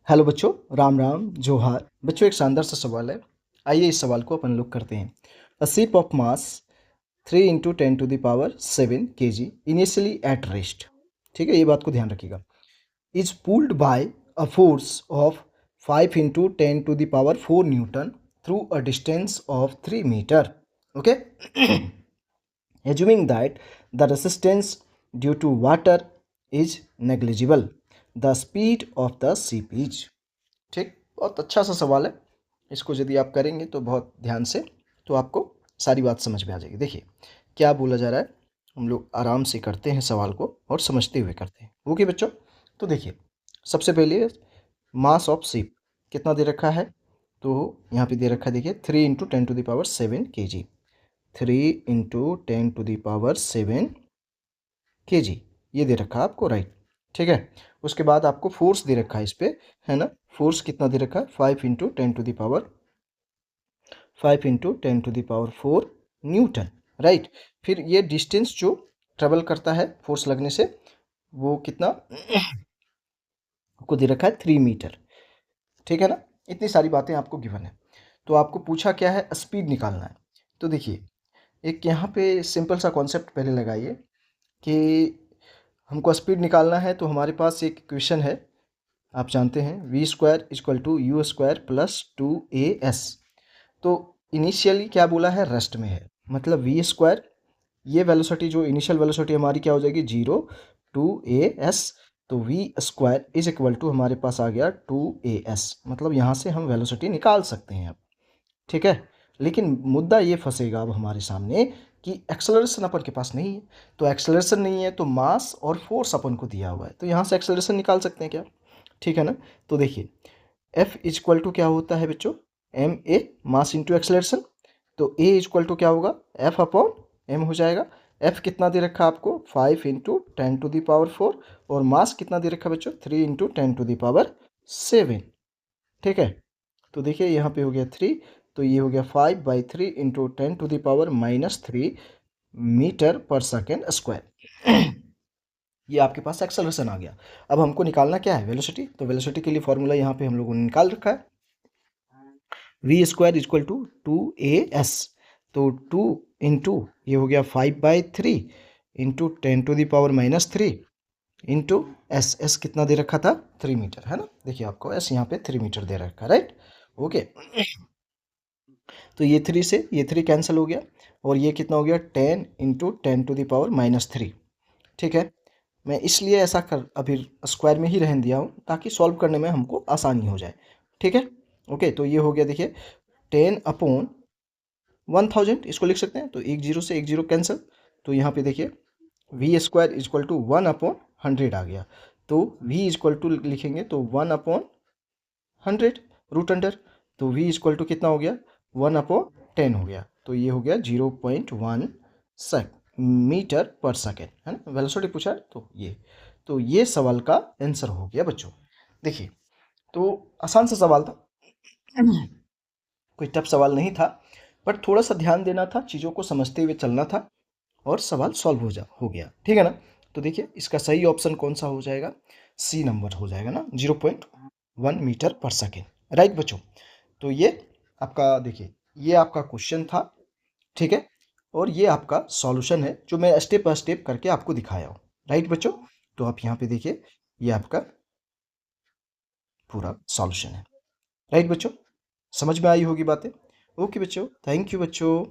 Hello बच्चों, राम राम जोहार। बच्चों एक शानदार सा सवाल है, आइए इस सवाल को अपन लोग करते हैं। A ship of mass 3 × 10⁻7 kg initially at rest, ठीक है, ये बात को ध्यान रखिएगा, is pulled by a force of 5 × 10⁴ newton through a distance of 3 metre. Okay, assuming that the resistance due to water is negligible, the speed of the ship is। ठीक, बहुत अच्छा सा सवाल है। इसको यदि आप करेंगे तो बहुत ध्यान से, तो आपको सारी बात समझ में आ जाएगी। देखिए क्या बोला जा रहा है, हम लोग आराम से करते हैं सवाल को और समझते हुए करते हैं। ओके बच्चों, तो देखिए सबसे पहले मास ऑफ शिप कितना दे रखा है, तो यहाँ पे दे रखा है, देखिए 3 × 10⁻7 kg, 3 × 10⁻7 kg ये दे रखा है आपको, राइट। ठीक है, उसके बाद आपको फोर्स दे रखा है इस पे, है ना। फोर्स कितना दे रखा है, 5 × 10⁻4 न्यूटन, राइट। फिर ये डिस्टेंस जो ट्रेवल करता है फोर्स लगने से, वो कितना को दे रखा है, 3 मीटर। ठीक है ना, इतनी सारी बातें आपको गिवन है। तो आपको पूछा क्या है, स्पीड निकालना है। तो देखिए एक यहाँ पे सिंपल सा कॉन्सेप्ट पहले लगाइए कि हमको स्पीड निकालना है। तो हमारे पास एक इक्वेशन है, आप जानते हैं, v² = u² + 2as। तो इनिशियली क्या बोला है, रेस्ट में है, मतलब v², ये वेलोसिटी जो इनिशियल वेलोसिटी हमारी क्या हो जाएगी, 0 2as। तो v² हमारे पास आ गया 2as, मतलब यहाँ से हम वेलोसिटी निकाल सकते हैं अब। ठीक है, लेकिन मुद्दा ये फंसेगा अब हमारे सामने कि एक्सेलरेशन अपन के पास नहीं है। तो एक्सेलरेशन नहीं है तो मास और फोर्स अपन को दिया हुआ है, तो यहाँ से एक्सेलरेशन निकाल सकते हैं क्या। ठीक है ना, तो देखिए F क्या होता है बच्चों, ma मास इंटू एक्सेलरेशन। तो A क्या होगा, F/m हो जाएगा। F कितना दे रखा है आपको, 5 × 10⁴, और मास कितना दे रखा है बच्चों, 3 × 10⁻7। ठीक है, तो देखिए यहाँ पे हो गया 3, तो ये हो गया 5/3 × 10⁻³ मीटर पर सेकेंड स्क्वायर। ये आपके पास एक्सेलरेशन आ गया। अब हमको निकालना क्या है, वेलोसिटी। तो वेलोसिटी के लिए फॉर्मूला यहाँ पे हम लोगों ने निकाल रखा है, v² = 2as। तो 2 इंटू ये हो गया 5/3 इंटू 10⁻³ इंटू एस कितना दे रखा था, 3 मीटर, है ना। देखिए आपको एस यहाँ पे 3 मीटर दे रखा है, राइट। ओके, तो ये 3 से ये 3 कैंसिल हो गया, और ये कितना हो गया, 10 × 10⁻³ ठीक है, मैं इसलिए ऐसा कर अभी स्क्वायर में ही रहने दिया हूँ ताकि सॉल्व करने में हमको आसानी हो जाए। ठीक है, ओके, तो ये हो गया, देखिए 10/1000, इसको लिख सकते हैं। तो एक जीरो से एक जीरो कैंसिल, तो यहाँ पे देखिए v² = 1/100 आ गया। तो v लिखेंगे तो 1/100 रूट अंडर, तो v कितना हो गया, 1/10 हो गया। तो ये हो गया 0.1 मीटर पर सेकेंड, है ना। वेलोसिटी पूछा है तो ये सवाल का आंसर हो गया बच्चों। देखिए तो आसान सा सवाल था, कोई टफ सवाल नहीं था, बट थोड़ा सा ध्यान देना था, चीज़ों को समझते हुए चलना था, और सवाल सॉल्व हो गया। ठीक है ना। तो देखिए इसका सही ऑप्शन कौन सा हो जाएगा, सी नंबर हो जाएगा ना, 0.1 मीटर पर सेकेंड, राइट बच्चों। तो ये आपका, देखिए ये आपका क्वेश्चन था, ठीक है, और ये आपका सॉल्यूशन है जो मैं स्टेप बाय स्टेप करके आपको दिखाया हूँ, राइट बच्चों। तो आप यहाँ पे देखिए ये आपका पूरा सॉल्यूशन है, राइट बच्चों। समझ में आई होगी बातें। ओके बच्चों, थैंक यू बच्चों।